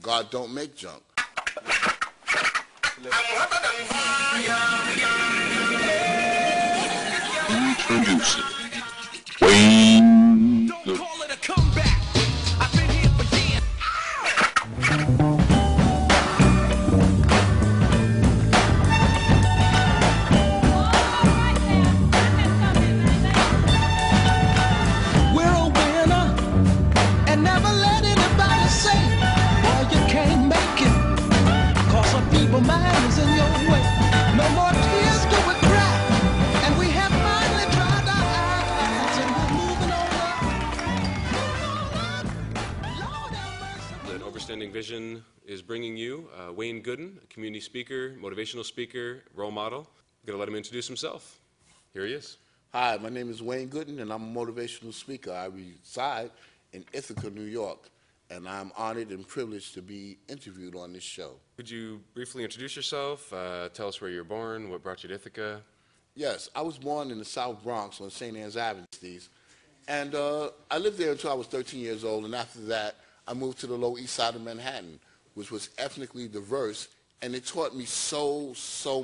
God don't make junk. Introducing Wayne Gooden. Don't call it a comeback. I've been here for years. We're a winner, and never let anybody say, well, you can't make it, 'cause some people mind is in your way. No more tears do we cry, and we have finally tried our eyes, and we're moving on up. Lord have mercy. That Overstanding Vision is bringing you Wayne Gooden, a community speaker, motivational speaker, role model. I'm going to let him introduce himself. Here he is. Hi, my name is Wayne Gooden, and I'm a motivational speaker. I reside in Ithaca, New York, and I'm honored and privileged to be interviewed on this show. Could you briefly introduce yourself, tell us where you were born, what brought you to Ithaca? Yes, I was born in the South Bronx on St. Anne's Avenue, and I lived there until I was 13 years old, and after that, I moved to the Lower East Side of Manhattan, which was ethnically diverse, and it taught me so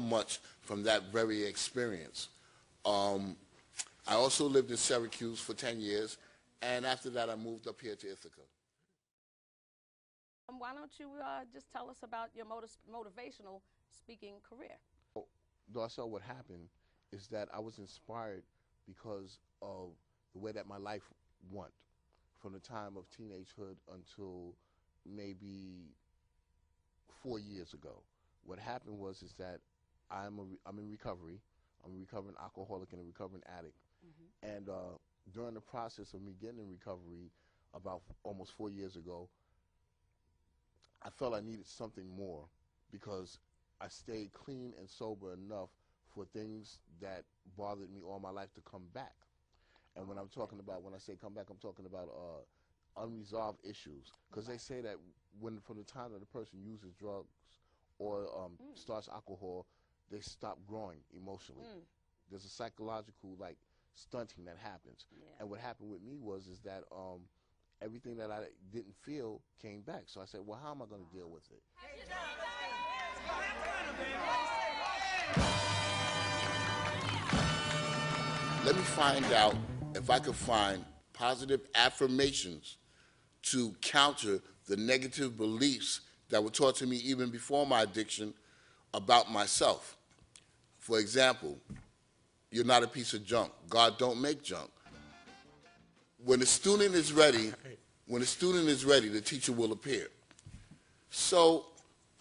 much from that very experience. I also lived in Syracuse for 10 years, and after that, I moved up here to Ithaca. Why don't you just tell us about your motivational speaking career? Darcel, what happened is that I was inspired because of the way that my life went from the time of teenagehood until maybe 4 years ago. What happened was that I'm in recovery. I'm a recovering alcoholic and a recovering addict. And during the process of me getting in recovery about almost 4 years ago, I felt I needed something more because I stayed clean and sober enough for things that bothered me all my life to come back. And when I'm talking about, when I say come back, I'm talking about unresolved issues. Because they say that from the time that a person uses drugs or starts alcohol, they stop growing emotionally. There's a psychological, stunting that happens. Yeah. And what happened with me was that everything that I didn't feel came back. So I said, well, how am I going to deal with it? Let me find out if I could find positive affirmations to counter the negative beliefs that were taught to me even before my addiction about myself. For example, you're not a piece of junk. God don't make junk. When the student is ready, the teacher will appear. So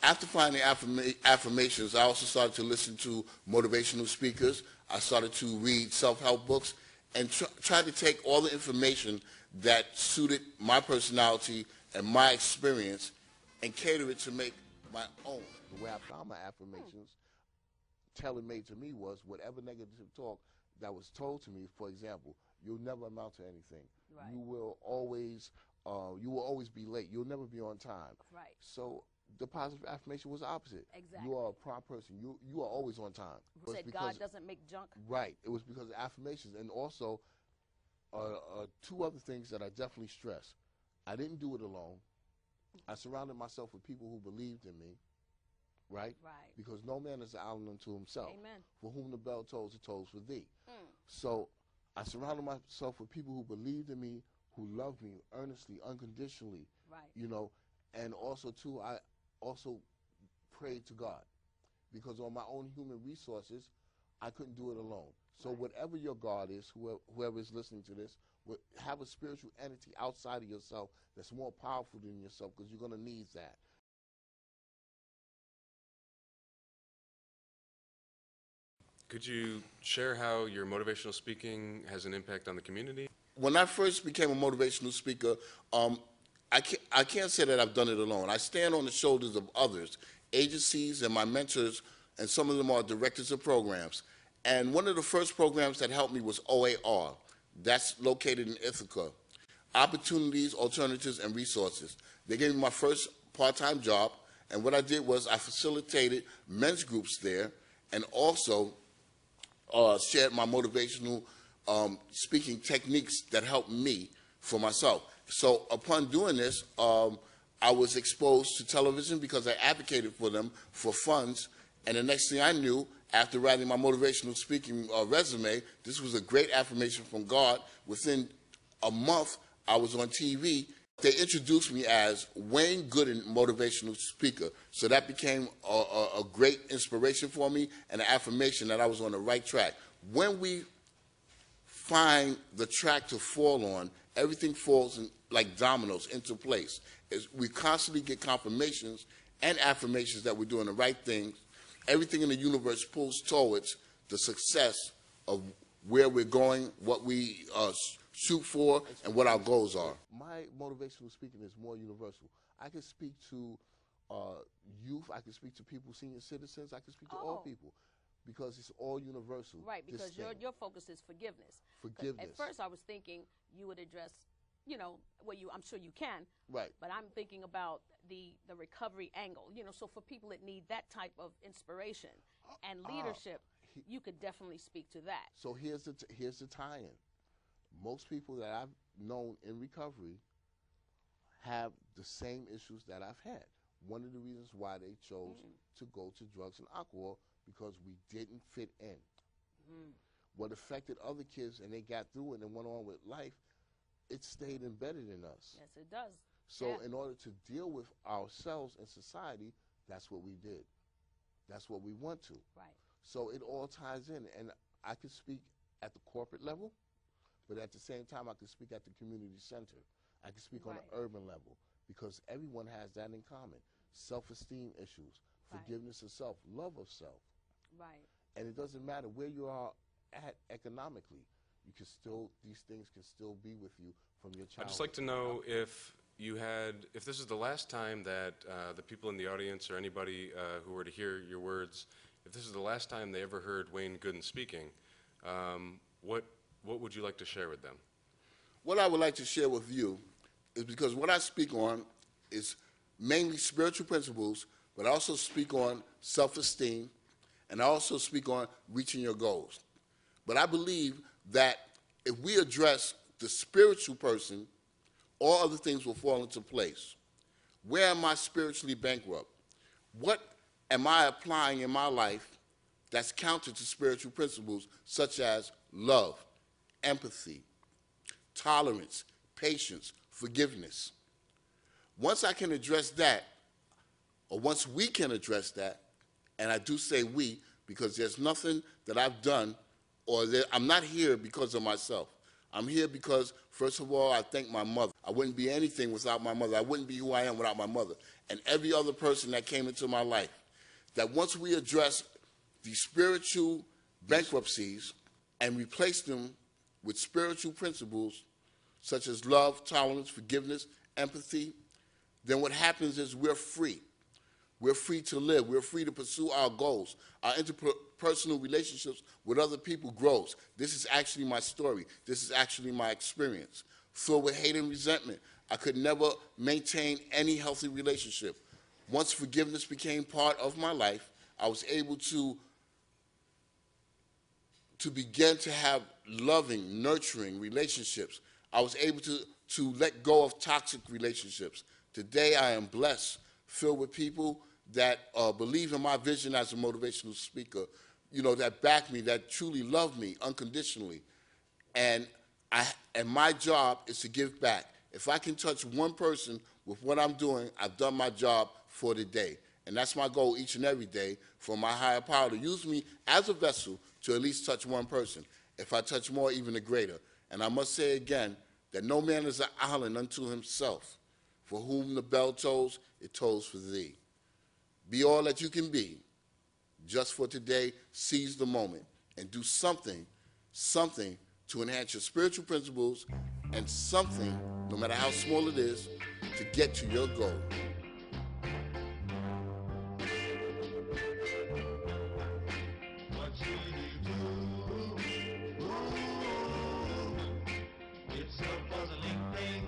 after finding affirmations, I also started to listen to motivational speakers. I started to read self-help books and try to take all the information that suited my personality and my experience and cater it to make my own. The way I found my affirmations tailor-made to me was whatever negative talk that was told to me. For example, you'll never amount to anything. Right. You will always be late. You'll never be on time. Right. So the positive affirmation was the opposite. Exactly. You are a prompt person. You are always on time. You said God doesn't make junk. Right. It was because of affirmations, and also two other things that I definitely stress. I didn't do it alone. I surrounded myself with people who believed in me. Right? Right. Because no man is an island unto himself. Amen. For whom the bell tolls, it tolls for thee. So I surrounded myself with people who believed in me, who loved me earnestly, unconditionally. Right. And also too, I also prayed to God, because on my own human resources, I couldn't do it alone. So whatever your God is, whoever is listening to this, have a spiritual entity outside of yourself that's more powerful than yourself, because you're going to need that. Could you share how your motivational speaking has an impact on the community? When I first became a motivational speaker, I can't say that I've done it alone. I stand on the shoulders of others, agencies and my mentors, and some of them are directors of programs. And one of the first programs that helped me was OAR. That's located in Ithaca. Opportunities, Alternatives, and Resources. They gave me my first part-time job, and what I did was I facilitated men's groups there, and also shared my motivational speaking techniques that helped me for myself. So upon doing this, I was exposed to television because I advocated for them for funds. And the next thing I knew, after writing my motivational speaking resume, this was a great affirmation from God. Within a month, I was on TV. They introduced me as Wayne Gooden, motivational speaker. So that became a great inspiration for me and an affirmation that I was on the right track. When we find the track to fall on, everything falls in, like dominoes into place. We constantly get confirmations and affirmations that we're doing the right things. Everything in the universe pulls towards the success of where we're going, what we shoot for, and what our goals are. My motivational speaking is more universal. I can speak to youth, I can speak to people, senior citizens, I can speak to all people, because it's all universal. Right, because your focus is forgiveness. Forgiveness. At first I was thinking you would address, you know, well, I'm sure you can. Right. But I'm thinking about the recovery angle, you know, so for people that need that type of inspiration and leadership, you could definitely speak to that. So here's the tie-in. Most people that I've known in recovery have the same issues that I've had. One of the reasons why they chose to go to drugs and alcohol, because we didn't fit in. What affected other kids and they got through it and went on with life, it stayed embedded in us. Yes, it does. So in order to deal with ourselves and society, that's what we did. That's what we want to. Right. So it all ties in. And I can speak at the corporate level, but at the same time, I can speak at the community center. I can speak on the urban level, because everyone has that in common. Self-esteem issues, forgiveness of self, love of self. Right. And it doesn't matter where you are at economically. You can still, these things can still be with you from your childhood. I'd just like to know if this is the last time that the people in the audience or anybody who were to hear your words, if this is the last time they ever heard Wayne Gooden speaking, what would you like to share with them? What I would like to share with you is, because what I speak on is mainly spiritual principles, but I also speak on self-esteem, and I also speak on reaching your goals. But I believe that if we address the spiritual person, all other things will fall into place. Where am I spiritually bankrupt? What am I applying in my life that's counter to spiritual principles, such as love, empathy, tolerance, patience, forgiveness? Once I can address that, or once we can address that, and I do say we, because there's nothing that I've done, I'm not here because of myself. I'm here because, first of all, I thank my mother. I wouldn't be anything without my mother. I wouldn't be who I am without my mother. And every other person that came into my life. That once we address the spiritual bankruptcies and replace them with spiritual principles such as love, tolerance, forgiveness, empathy, then what happens is we're free. We're free to live. We're free to pursue our goals. Our interpersonal relationships with other people grows. This is actually my story. This is actually my experience. Filled with hate and resentment, I could never maintain any healthy relationship. Once forgiveness became part of my life, I was able to begin to have loving, nurturing relationships. I was able to let go of toxic relationships. Today I am blessed, filled with people that believe in my vision as a motivational speaker, you know, that back me, that truly love me unconditionally. And my job is to give back. If I can touch one person with what I'm doing, I've done my job for the day. And that's my goal each and every day, for my higher power to use me as a vessel to at least touch one person. If I touch more, even a greater. And I must say again, that no man is an island unto himself. For whom the bell tolls, it tolls for thee. Be all that you can be. Just for today, seize the moment and do something to enhance your spiritual principles, and something, no matter how small it is, to get to your goal. What should you do? It's a puzzling thing.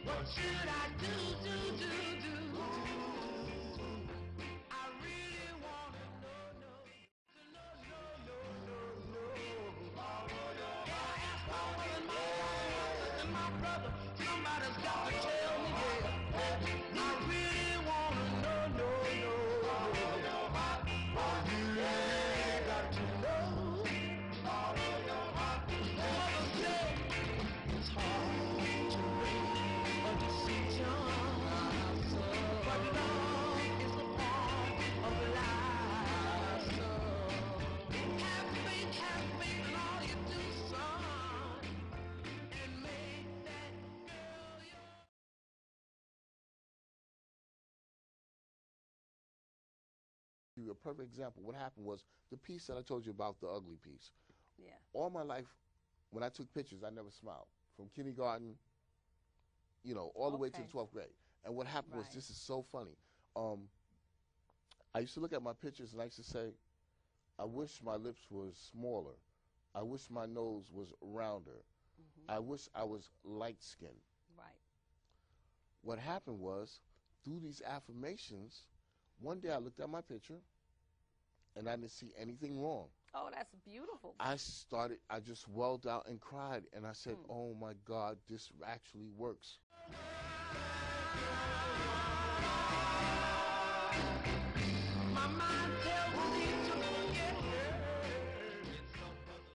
What should I do? I really want to know. If I ask my mother and my now, brother, somebody's got to tell me, yeah. I really wanna know. I really got to know. Mother said it's hard to make a decision, but love is a part of life. Have faith in all you do, son, and make that girl your... A perfect example. What happened was the piece that I told you about, the ugly piece. Yeah. All my life, when I took pictures, I never smiled. From kindergarten, all the way to the Okay. 12th grade. And what happened was, Right. this is so funny. I used to look at my pictures and I used to say, I wish my lips was smaller. I wish my nose was rounder. I wish I was light-skinned. Right. What happened was, through these affirmations, one day I looked at my picture and I didn't see anything wrong. Oh, that's beautiful. I just welled out and cried, and I said, oh my God, this actually works.